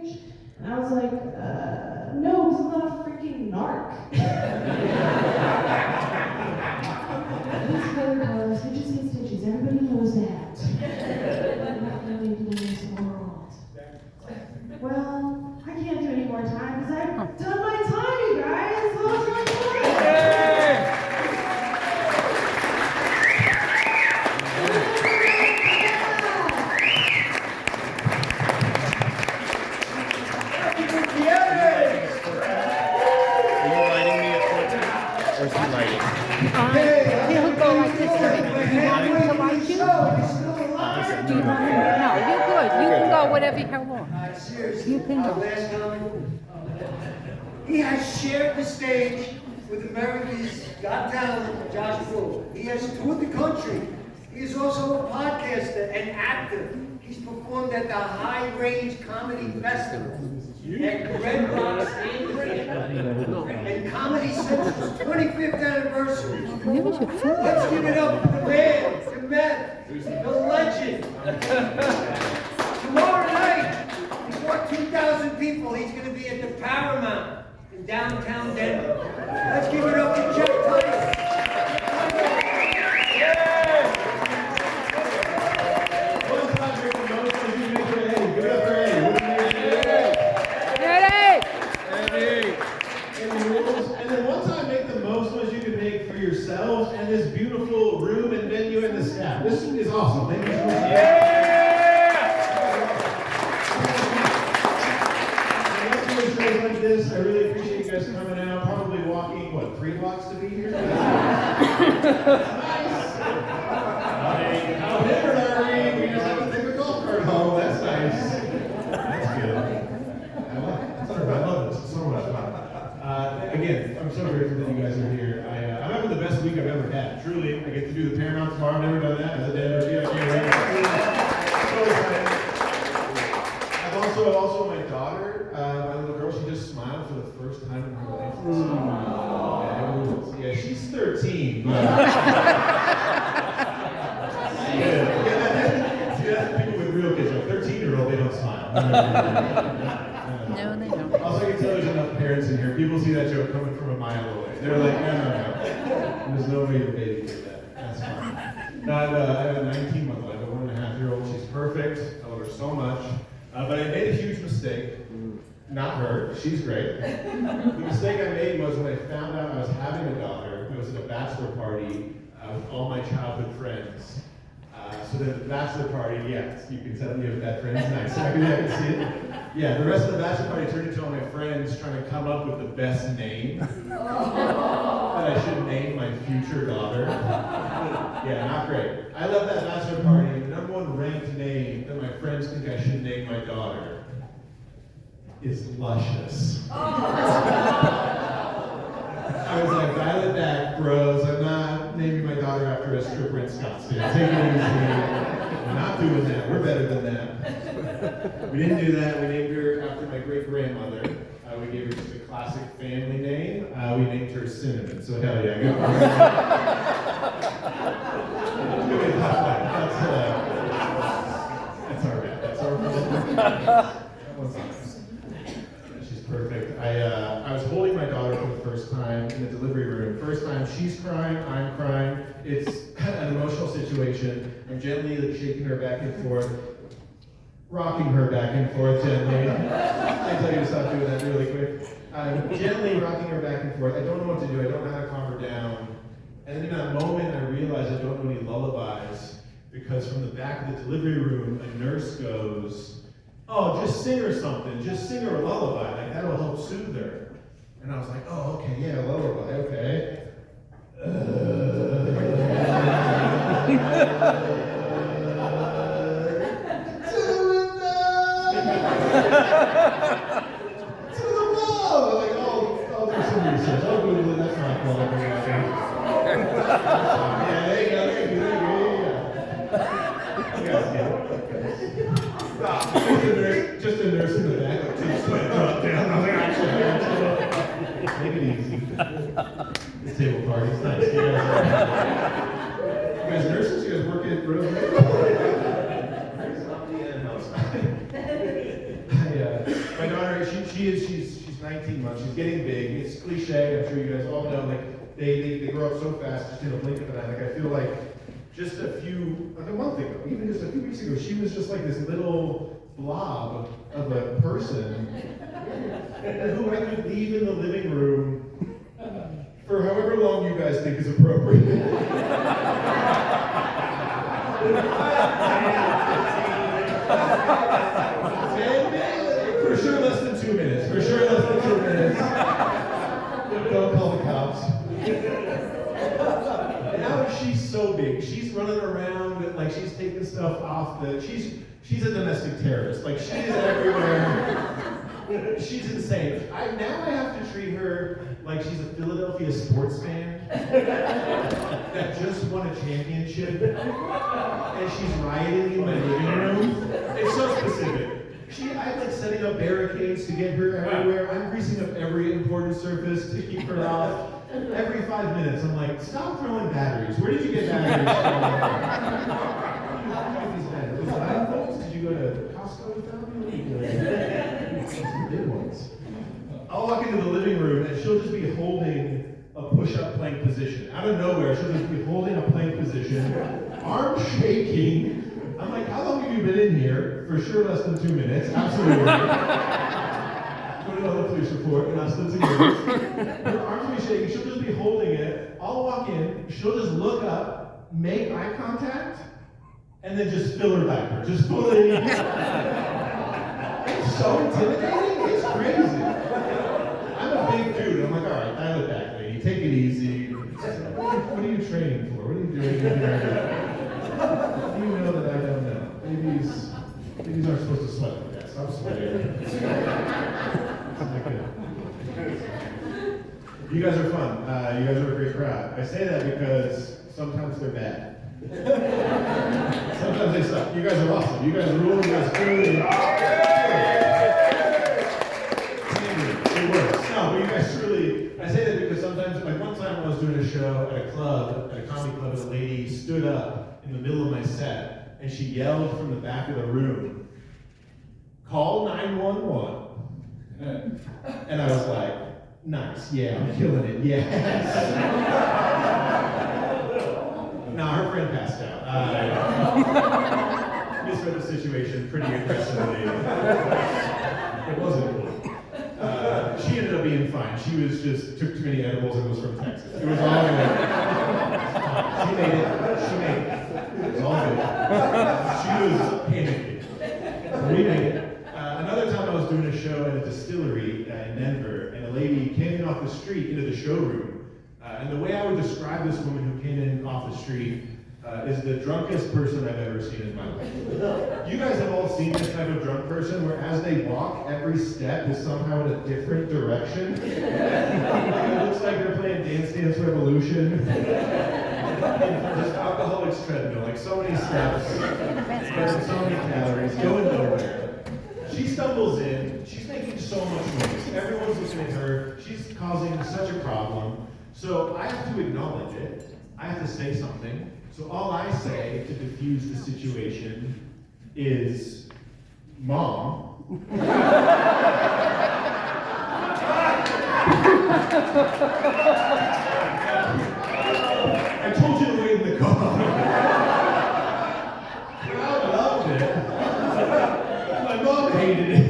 stage? And I was like, no, because I'm not a freaking narc. These color colors, stitches and stitches, everybody knows that. I'm not living in this world. Well, I can't do any more time because I've done my time, you guys. How's my time? He'll go like this. You want him to like you? No, you're good. You can go whatever you want. Seriously, You can our go. last comment. He has shared the stage with America's Got Talent, Josh Brule. He has toured the country. He is also a podcaster and actor. He's performed at the High Range Comedy Festival, at Red Rocks and Comedy Central's 25th anniversary. Let's give it up for the man, the myth, the legend. Tomorrow night, before 2,000 people, he's going to be at the Paramount in downtown Denver. Let's give it up for Jeff Titus. Yourselves and this beautiful room and venue and the staff. This is awesome. Thank you so much. Shows like this, I really appreciate you guys coming out. Probably walking, what, 3 blocks to be here? Nice. How different are we? We just have to take a golf cart home. That's nice. That's good. I love this. It's so much fun. Again, I'm so grateful that you guys are here. I'm having the best week I've ever had. Truly, I get to do the Paramount tomorrow. I've never done that as a Denver kid. I can't wait. So excited. Also my daughter, my little girl, she just smiled for the first time in her life. Yeah, she's 13. But see, that's people with real kids. Like 13-year-old, they don't smile. No, they don't. Also, I can tell there's enough parents in here. People see that joke coming from a mile away. They're like, no. There's no way your baby did that. That's fine. No, I have a 19-month-old. I have a 1.5-year-old. She's perfect. I love her so much. But I made a huge mistake. Not her. She's great. The mistake I made was when I found out I was having a daughter. It was at a bachelor party with all my childhood friends. So then the bachelor party, yes, you can tell me if that friend's nice. I can see it. Yeah, the rest of the bachelor party turned into all my friends trying to come up with the best name that I should name my future daughter. Yeah, not great. I love that bachelor party. The number one ranked name that my friends think I should name my daughter is Luscious. I was like, dial it back, bros. I'm not naming my daughter after a stripper in Scottsdale. Take it easy. We're not doing that. We're better than that. We didn't do that. We named her after my great-grandmother. We gave her just a classic family name. We named her Cinnamon. So hell yeah, go for it. That's all right. That's our fault. That one's nice. She's perfect. I was holding my daughter for the first time in the delivery room. First time she's crying, I'm crying. It's an emotional situation. I'm gently shaking her back and forth, rocking her back and forth gently. I tell you to stop doing that really quick. I'm gently rocking her back and forth. I don't know what to do. I don't know how to calm her down. And then in that moment, I realize I don't know any lullabies because from the back of the delivery room, a nurse goes, "Oh, just sing her something. Just sing her a lullaby. Like that'll help soothe her." And I was like, "Oh, okay, yeah, lullaby, okay." To the wall. Like, I'll do some research. I'll Google it. That's not lullaby. Yeah, there you go. Just a nurse in the back, like, two sweat drop down. I was like, actually, take it easy. This table party's nice. You guys nurses? You guys work at Rosemary? My daughter, she's 19 months. She's getting big. It's cliche. I'm sure you guys all know. Like they grow up so fast, just in a blink of an eye. Like I feel like just like a month ago, even just a few weeks ago, she was just like this little blob of a person who I could leave in the living room for however long you guys think is appropriate. For sure less than 2 minutes. For sure less than 2 minutes. Don't call the cops. Now she's so big. She's running around like she's taking stuff off she's a domestic terrorist. Like she is everywhere. She's insane. Now I have to treat her like she's a Philadelphia sports fan that just won a championship and she's rioting in my living room. It's so specific. I'm like setting up barricades to get her everywhere. I'm greasing up every important surface to keep her off. Every 5 minutes, I'm like, stop throwing batteries. Where did you get batteries from? How did you get these batteries? Was it 9 volts? Did you go to Costco with them? Some big ones. I'll walk into the living room and she'll just be holding a push-up plank position. Out of nowhere, she'll just be holding a plank position, arms shaking. I'm like, how long have you been in here? For sure less than 2 minutes. Absolutely. Put it on the police report in less than 2 minutes. Her arms will be shaking. She'll just be holding it. I'll walk in. She'll just look up, make eye contact, and then just fill her diaper. Just fully. It's so intimidating. It's crazy. I'm a big dude. I'm like, all right, dial it back, lady. Take it easy. What are you training for? What are you doing here? You know that I don't know. Babies aren't supposed to sweat like that. Stop sweating. You guys are fun. You guys are a great crowd. I say that because sometimes they're bad. Sometimes they suck. You guys are awesome. You guys rule. You guys are good. It works. No, but you guys truly. I say that because sometimes, like one time I was doing a show at a club, at a comedy club, and a lady stood up in the middle of my set, and she yelled from the back of the room, "Call 911." And I was like, nice, yeah, I'm killing it, yes. No, her friend passed out. Misread the situation pretty aggressively. It wasn't cool. She ended up being fine. She was just, took too many edibles and was from Texas. It was all good. She made it. It was all good. She was panicking. We made it. Another time I was doing a show at a distillery in Denver, and a lady came in off the street into the showroom. And the way I would describe this woman who came in off the street is the drunkest person I've ever seen in my life. You guys have all seen this type of drunk person where as they walk, every step is somehow in a different direction. It looks like they're playing Dance Dance Revolution. Just alcoholics treadmill, like so many steps, burning so many calories, going nowhere. She stumbles in, she's making so much noise. Everyone's looking at her, she's causing such a problem. So I have to acknowledge it, I have to say something. So all I say to diffuse the situation is, Mom. I told you to wait in the car. Crowd loved it. My mom hated it.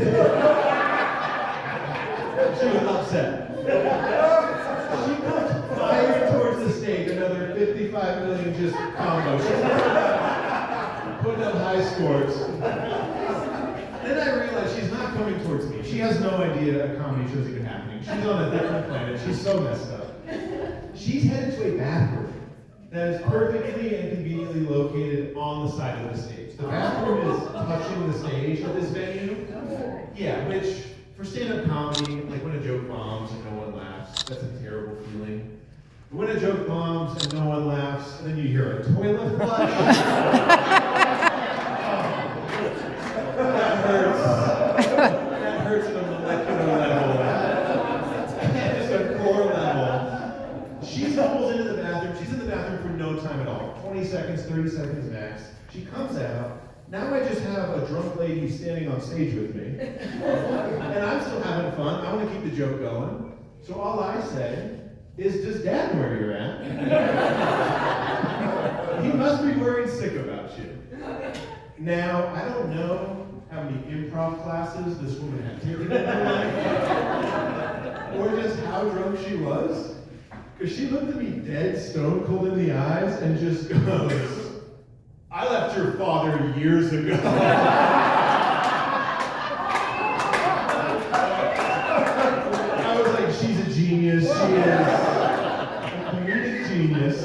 She was upset. She comes fired towards the stage, another 55 million just combos. Putting up high scores. Then I realized she's not coming towards me. She has no idea a comedy show's even happening. She's on a different planet. She's so messed up. She's headed to a bathroom that is perfectly and conveniently located on the side of the stage. The bathroom is touching the stage of this venue. Yeah, which for stand-up comedy, like when a joke bombs and no one laughs, that's a terrible feeling. But when a joke bombs and no one laughs, and then you hear a toilet flush. That hurts. That hurts at a molecular level. Just a core level. She stumbles into the bathroom. She's in the bathroom for no time at all. 20 seconds, 30 seconds max. She comes out. Now I just have a drunk lady standing on stage with me. And want to keep the joke going. So all I say is, does Dad know where you're at? He must be worried sick about you. Now, I don't know how many improv classes this woman had taken in her life, or just how drunk she was, because she looked at me dead stone cold in the eyes and just goes, I left your father years ago. I was like, she's a genius. She is a comedic genius.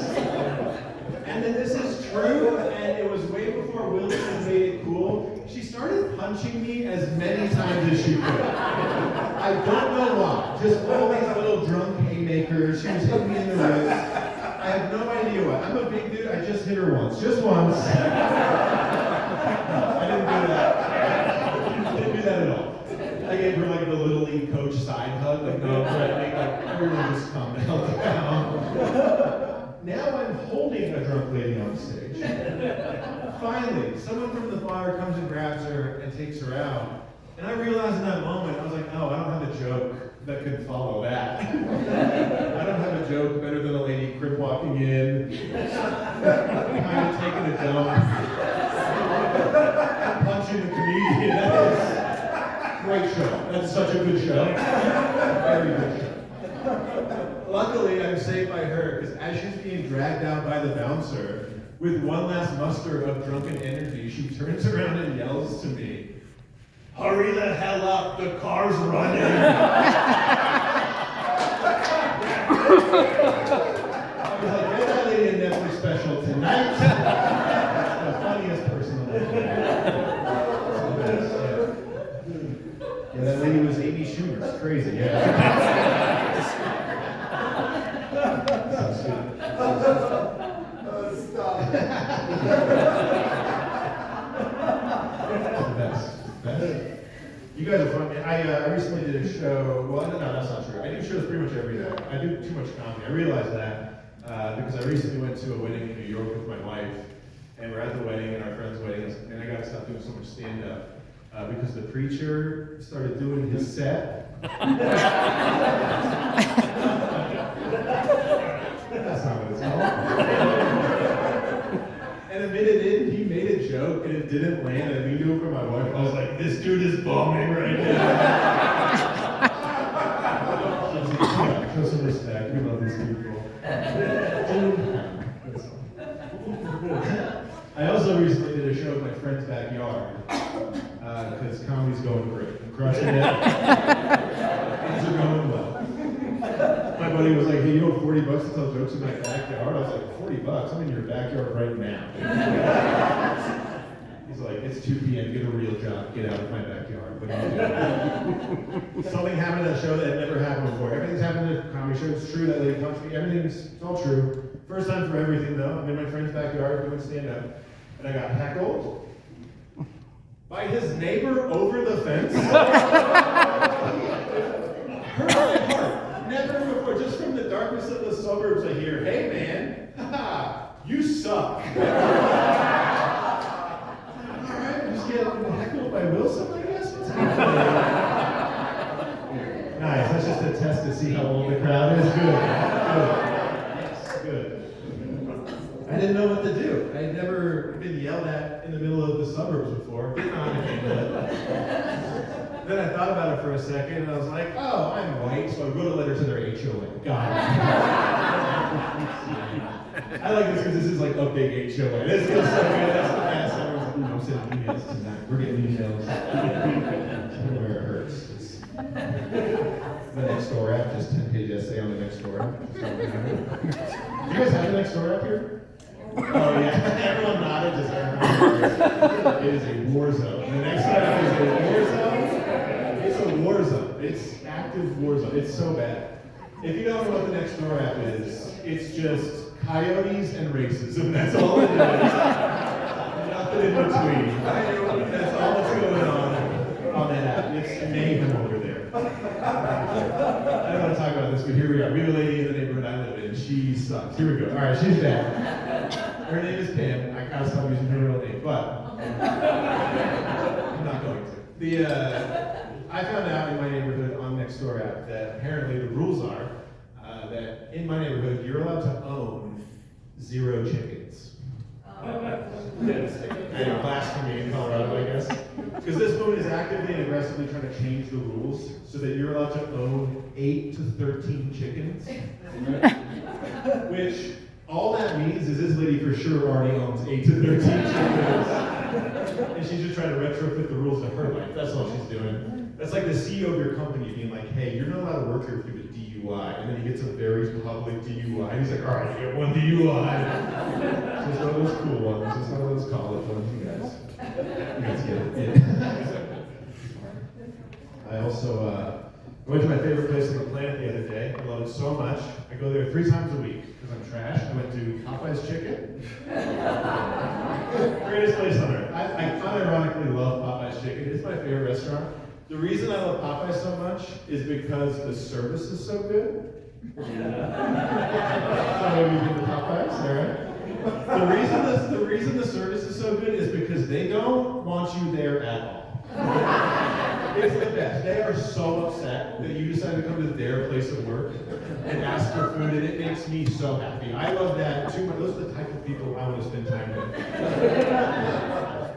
And then this is true, and it was way before Wilson made it cool. She started punching me as many times as she could. I don't know why. Just all these little drunk haymakers. She was hitting me in the wrist. I have no idea why. I'm a big dude. I just hit her once. Just once. I didn't do that. I didn't do that at all. I gave her like the Little League coach side hug, like no threatening, like everyone just calm the hell down. Now I'm holding a drunk lady on stage. Finally, someone from the bar comes and grabs her and takes her out. And I realized in that moment, I was like, oh, I don't have a joke that could follow that. I don't have a joke better than a lady crip walking in, kind of taking a dump, punching the comedian. That is great show. That's such a good show. Very good show. Luckily, I'm saved by her, because as she's being dragged out by the bouncer, with one last muster of drunken energy, she turns around and yells to me, hurry the hell up, the car's running. I was like, get that lady a Netflix special tonight. That's the funniest person on the best, yeah, that lady was Amy Schumer. It's crazy, yeah. You guys are funny. I recently did a show. Well, no, that's not true. I do shows pretty much every day. I do too much comedy. I realized that because I recently went to a wedding in New York with my wife, and we're at the wedding, and our friend's wedding, and I got to stop doing so much stand-up because the preacher started doing his set. That's not what it's called. And a minute in, he made a joke and it didn't land. I leaned over my wife. I was like, this dude is bombing right now. Show some respect. We love these people. I also recently did a show in my friend's backyard because comedy's going great. I'm crushing it. Things are going well. My buddy was like, hey, you know $40 to tell jokes in my backyard? I was like, $40? I'm in your backyard right now. He's like, it's 2 p.m., get a real job, get out of my backyard. What are you doing? Something happened at that show that had never happened before. Everything's happened at a comedy show. It's true that lady punched me. It's all true. First time for everything, though. I'm in my friend's backyard doing stand-up, and I got heckled by his neighbor over the fence. Hurt my heart. Never before, just from the darkness of the suburbs, I hear, hey man, you suck. Alright, I'm just getting heckled by Wilson, I guess. What's happening? Nice, that's just a test to see how old the crowd is. Good. Yes, good. I didn't know what to do. I had never been yelled at in the middle of the suburbs before. Didn't know anything good. Then I thought about it for a second, and I was like, oh, I'm white, so I wrote a letter to their HOA. Got it. I like this because this is like a big HOA. This feels so good. That's the best. Everyone's like, I'm sending emails tonight. We're getting emails. Where it hurts. It's the Nextdoor app, just 10-page essay on the Nextdoor app. Do you guys have the Nextdoor app here? Oh yeah, everyone nodded, just everyone. It is a war zone. The Nextdoor app is a war zone. It's a war zone. It's active war zone. It's so bad. If you don't know what the Nextdoor app is, it's just coyotes and racism. That's all it is. Nothing in between. That's all that's going on that app. It's mayhem over there. I don't want to talk about this, but here we are. We have a lady in the neighborhood I live in. She sucks. Here we go. All right, she's back. Her name is Pam. I gotta stop using her real name, but I'm not going to. I found out in my neighborhood on Nextdoor next door app that apparently the rules are that in my neighborhood you're allowed to own 0 chickens. Yes, I know, blasphemy in Colorado, I guess. Because this woman is actively and aggressively trying to change the rules so that you're allowed to own 8 to 13 chickens. Which, all that means is this lady for sure already owns 8 to 13 chickens. And she's just trying to retrofit the rules to her life. That's all she's doing. That's like the CEO of your company being like, hey, you're not allowed to work here if you have a DUI. And then he gets a very public DUI. And he's like, all right, you get 1 DUI. Just one of those cool ones. Just one of those college ones, you guys get it. Yeah. I also went to my favorite place on the planet the other day. I love it so much. I go there 3 times a week because I'm trash. I went to Popeye's Chicken. Greatest place on earth. I unironically love Popeye's Chicken. It's my favorite restaurant. The reason I love Popeyes so much is because the service is so good. So maybe you get the Popeyes, all right? The reason the service is so good is because they don't want you there at all. It's the best. They are so upset that you decide to come to their place of work and ask for food, and it makes me so happy. I love that too much. Those are the type of people I want to spend time with.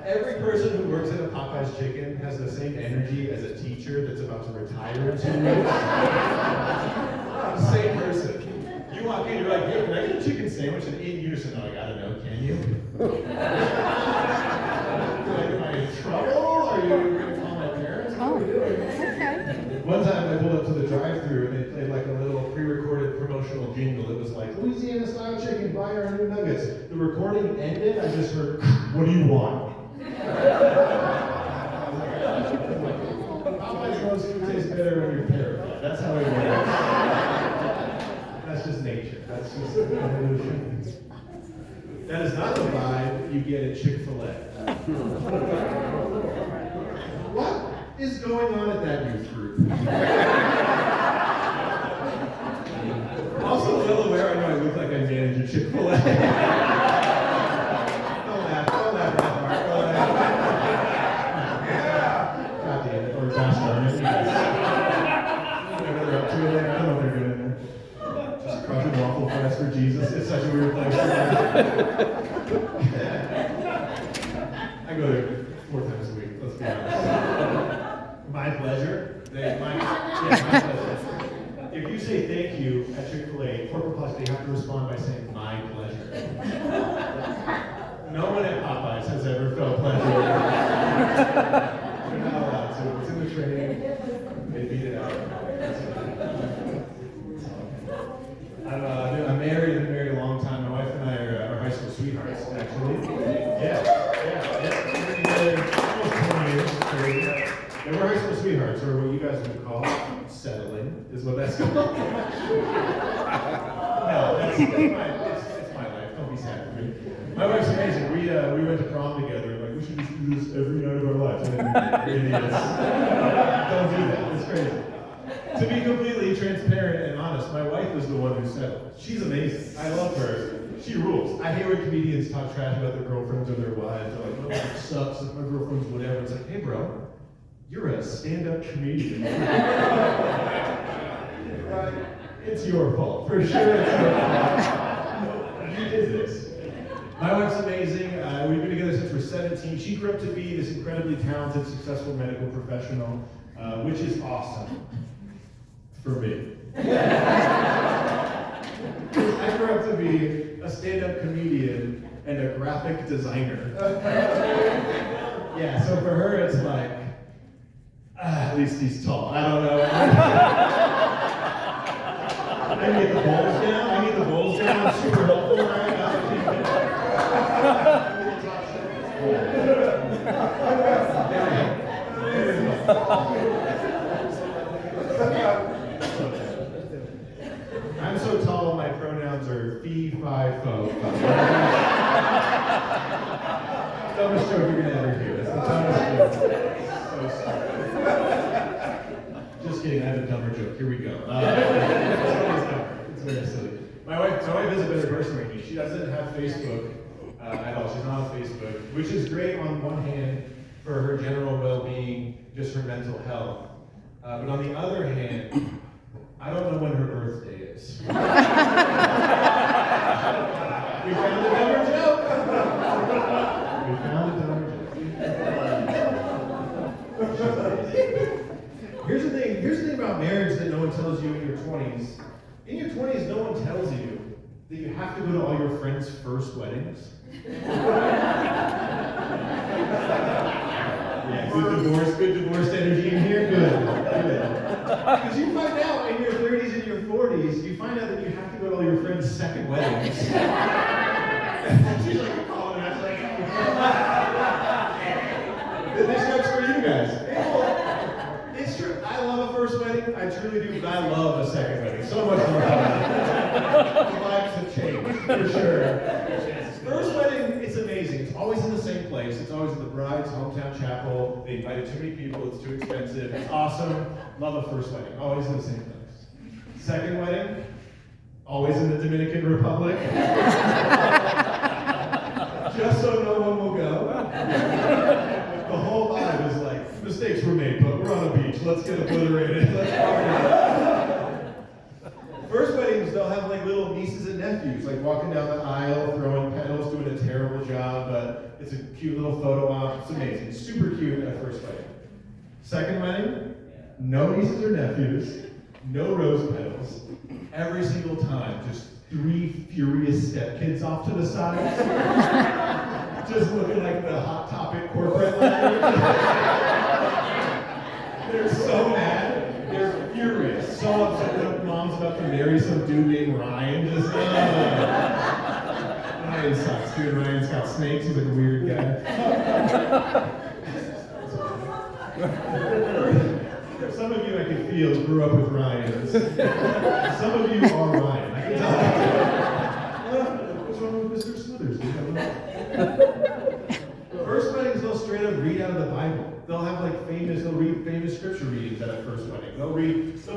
Every person who works at a Popeye's Chicken has the same energy as a teacher that's about to retire in 2 weeks. Same person. You walk in, you're like, hey, can I get a chicken sandwich? And in unison, oh, I gotta know, can you? Am I in trouble? Are you gonna call my parents? What are we doing? Okay. One time I pulled up to the drive-thru and they played like a little pre-recorded promotional jingle. It was like, Louisiana style chicken, buy our new nuggets. The recording ended, I just heard, what do you want? Popeye's roast food tastes better when you're terrified. That's how it works. That's just nature. That's just evolution. That is not the vibe you get at Chick-fil-A. What is going on at that youth group? Also, well aware, I know I look like I manage a Chick-fil-A. Don't laugh that hard. God damn it, or gosh darn it. Whatever they're up to in there, I don't know what they're doing in there. Just crushing waffle fries for Jesus. It's such a weird place. I go there 4 times a week, let's be honest. My pleasure. My pleasure. If you say thank you at Chick-fil-A, corporate plus, they have to respond by saying my pleasure. No one at Popeyes has ever felt pleasure. They're not allowed to. It's in the training. They beat it out. I'm married. I've been married a long time. My wife and I are high school sweethearts, actually. Yeah. We've been together almost 20 years. Crazy. And we're high school sweethearts, or what you guys would call settling, is what that's called. No, it's my life. Don't be sad for me. My wife's amazing. We went to prom together. Like, we should just do this every night of our lives. And then idiots. Don't do that. It's crazy. To be completely transparent and honest, my wife was the one who settled. She's amazing. I love her. She rules. I hate when comedians talk trash about their girlfriends or their wives. They're like, oh, it sucks if my girlfriend's whatever. It's like, hey, bro. You're a stand-up comedian. Right? It's your fault. For sure it's your fault. You did this. My wife's amazing. We've been together since we're 17. She grew up to be this incredibly talented, successful medical professional, which is awesome for me. I grew up to be a stand-up comedian and a graphic designer. Yeah, so for her it's like, at least he's tall. I don't know. I need the bowls down. I'm super helpful right now. I'm so tall, my pronouns are fee, fi, fo. Dumbest joke you're gonna ever hear. That's the dumbest joke. So sorry. Just kidding, I have a dumber joke. Here we go. It's very silly. My wife is a better person than me. She doesn't have Facebook at all. She's not on Facebook, which is great on one hand for her general well-being, just her mental health. But on the other hand, I don't know when her birthday is. We found a dumber joke. We found a dumber joke. Here's the thing about marriage that no one tells you in your 20s. In your 20s, no one tells you that you have to go to all your friends' first weddings. Yeah, good divorced energy in here, good. Because you find out in your 30s and your 40s, you find out that you have to go to all your friends' second weddings. She's like, calling and I was like, this goes for you guys. It's true, I love a first wedding, I truly do, but I love a second wedding. So much more fun. The vibes have changed, for sure. First wedding, it's amazing. It's always in the same place. It's always in the bride's hometown chapel. They invited too many people. It's too expensive. It's awesome. Love a first wedding. Always in the same place. Second wedding, always in the Dominican Republic. Just so no one will go. The whole vibe is like, mistakes were made, but we're on a beach. Let's get obliterated. Let's party. First weddings, they'll have like little nieces and nephews, like walking down the aisle, throwing petals, doing a terrible job, but it's a cute little photo op. It's amazing. It's super cute at a first wedding. Second wedding, no nieces or nephews, no rose petals. Every single time, just 3 furious stepkids off to the side. Just looking like the Hot Topic corporate ladder. They're so mad. They're furious. So upset that mom's about to marry some dude named Ryan. Just, Ryan sucks, dude. Ryan's got snakes. He's like a weird guy. Some of you I can feel grew up with Ryans. Some of you are Ryan. I can tell. What's wrong with Mr. Slithers? First weddings, they'll straight up read out of the Bible. They'll have like they'll read famous scripture readings at a first wedding. They'll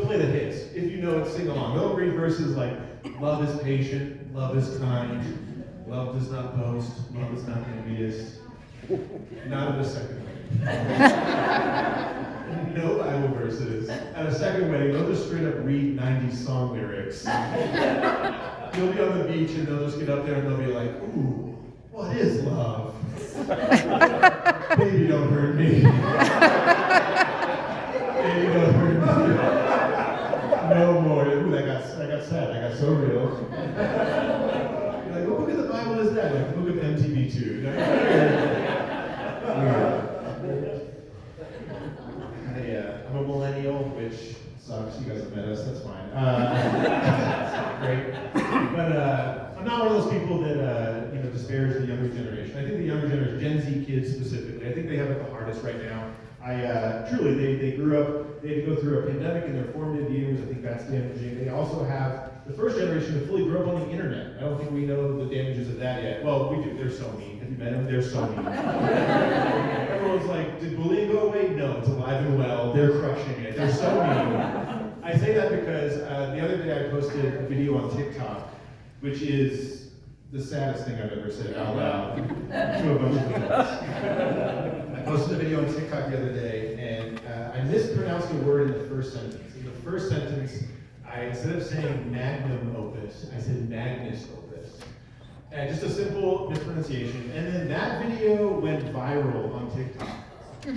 play the hits. If you know it, sing along. They'll read verses like, love is patient, love is kind, love does not boast, love is not envious. Not at a second wedding. No Bible verses. At a second wedding, they'll just straight up read 90s song lyrics. You'll be on the beach and they'll just get up there and they'll be like, ooh, what is love? Baby, don't hurt me. Baby, don't hurt me. No more. Ooh, that got sad. That got so real. You're like, what book of the Bible is that? Like the book of MTV2. I'm a millennial, which sucks. You guys have met us. That's fine. It's not great. But I'm not one of those people that disparage the younger generation. I think the younger generation, Gen Z kids specifically, I think they have it the hardest right now. Truly, they grew up, they had to go through a pandemic in their formative years. I think that's damaging. They also have the first generation that fully grew up on the internet. I don't think we know the damages of that yet. Well, we do. They're so mean. Have you met them? They're so mean. Everyone's like, did bullying go away? No, it's alive and well. They're crushing it. They're so mean. I say that because the other day I posted a video on TikTok, which is the saddest thing I've ever said out loud to a bunch of adults. I posted a video on TikTok the other day, and I mispronounced a word in the first sentence. In the first sentence, instead of saying magnum opus, I said magnus opus. And just a simple mispronunciation. And then that video went viral on TikTok.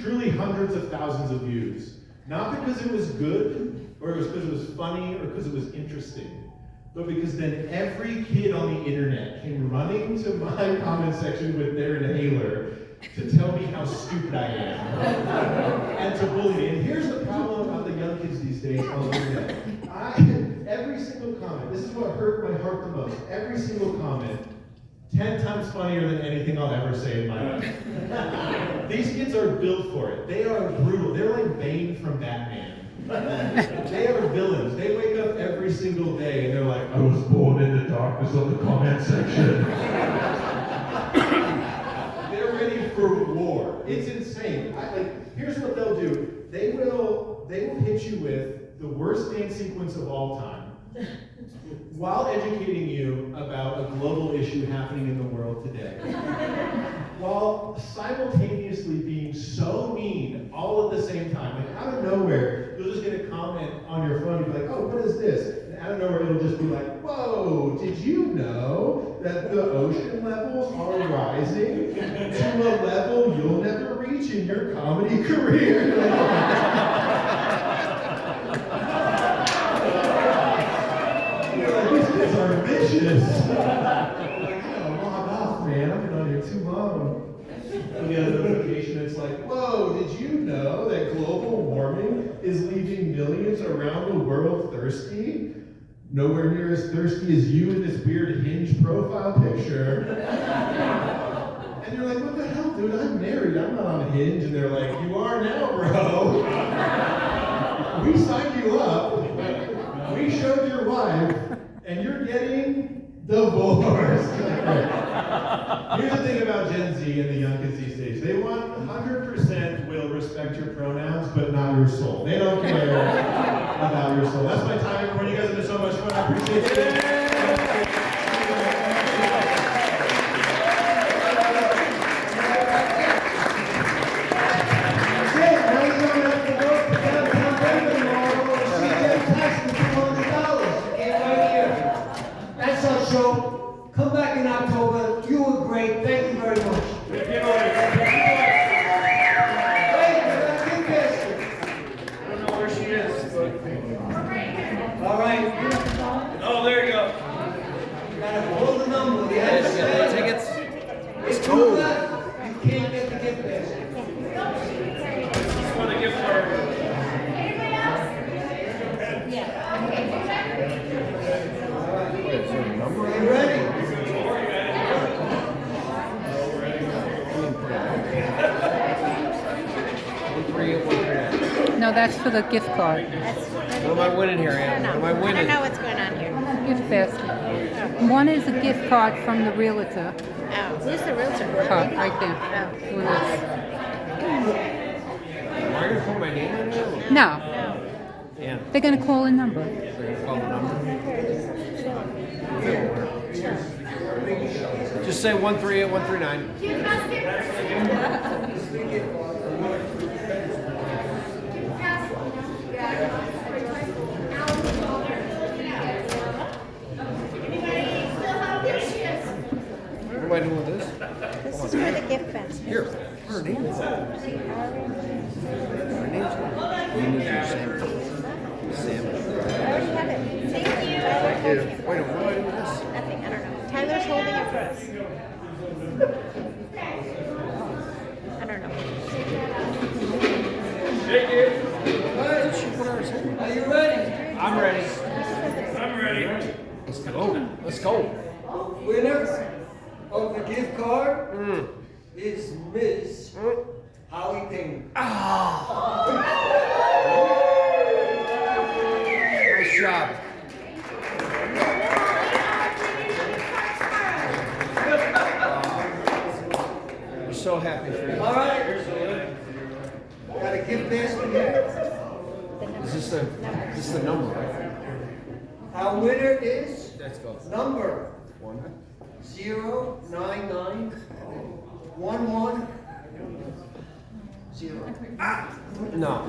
Truly hundreds of thousands of views. Not because it was good, or it was because it was funny, or because it was interesting, but because then every kid on the internet came running to my comment section with their inhaler to tell me how stupid I am and to bully me. And here's the problem about the young kids these days on the internet. Every single comment, this is what hurt my heart the most, every single comment, 10 times funnier than anything I'll ever say in my life. These kids are built for it. They are brutal. They're like Bane from Batman. They are villains. They wake up every single day and they're like, I was born in the darkness of the comment section. They're ready for war. It's insane. Here's what they'll do. They will hit you with the worst dance sequence of all time while educating you about a global issue happening in the world today. while simultaneously being so mean all at the same time. Like out of nowhere, you'll just get a comment on your phone and be like, oh, what is this? And out of nowhere, it'll just be like, whoa, did you know that the ocean levels are rising to a level you'll never reach in your comedy career? You're like, these kids are vicious. Log off, man. I've been on here too long. And the other notification, it's like, whoa, did you know that global warming is leaving millions around the world thirsty? Nowhere near as thirsty as you in this weird Hinge profile picture. And you're like, what the hell, dude? I'm married. I'm not on Hinge. And they're like, you are now, bro. We signed you up. We showed your wife. And you're getting divorced. Here's the thing about Gen Z and the young kids these days. They 100% will respect your pronouns, but not your soul. They don't care about your soul. That's my time, everyone. You guys have been so much fun. I appreciate it. That's our show. Come back in October. You were great. Thank you very much. I don't know where she is, but... All right. Oh, there you go. You gotta pull the number. You have to say. Tickets. If you left, you can't get the gift basket. Just want a gift card. Are you ready? No, that's for the gift card. What am I winning here, Ann? What am I I don't winning? know what's going on here. Gift basket. One is a gift card from the realtor. Oh, who's the realtor? Card right there. One is- Am I going to put my name in there? No, Yeah. they're gonna call a number. Call the number. Just say 138139. What am I doing with this? This is for the gift basket. Here. Her name is on it. Her name's on it. You need your Sam. Sam. I already have it. Thank you. Tyler's holding it. Wait a minute, what do I do with this? Nothing. I don't know. Tyler's holding it for us. I don't know. Did she put ours in? Are you ready? I'm ready. I'm ready. Let's go. Let's go. Winner of the gift card is Ms. Holly Payne. Nice job. We're so happy for you. All right. Got a gift basket here. Is this the number, right? Our winner is Let's go. number 1. 0991110. No.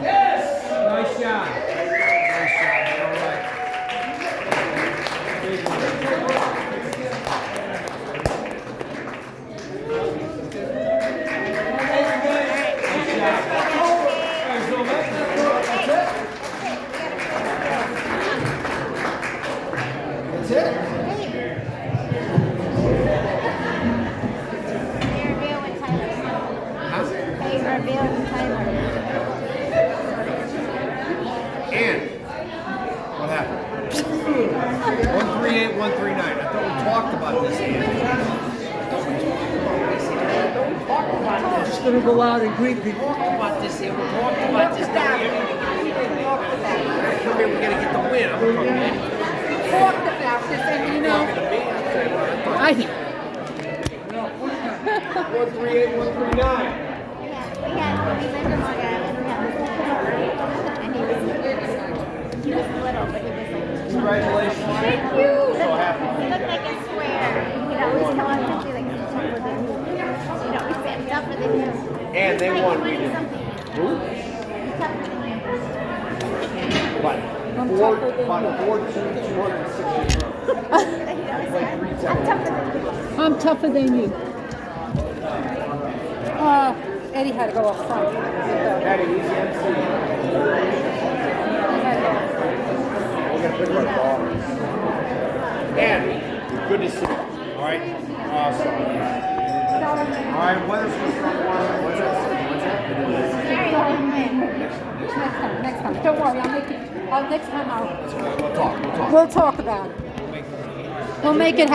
Yes! Nice job. Nice job. All right. That's it? They are Bill and Tyler. Huh? They are Bill and Tyler. And what happened? 138139. I thought we talked about this. Just gonna go out and greet people. Come here, we gotta get the win. I'm coming in. Talked about this, and you know, I. 138139. We lived in Long Island. We had the second grade, and he was little, but he was like. Congratulations. Thank you. So happy. He looked like a square. He'd always come up to do I'm tougher than about you. 260. I'm tougher than you. Eddie had to go up front. Eddie, he's the MC. We're gonna pick our daughters. And good to see you. All right. Awesome. All right. Weather's supposed to be warm. What's that? Next time. Don't worry, I'll make it. Next time We'll talk. we'll talk about it. We'll make it happen.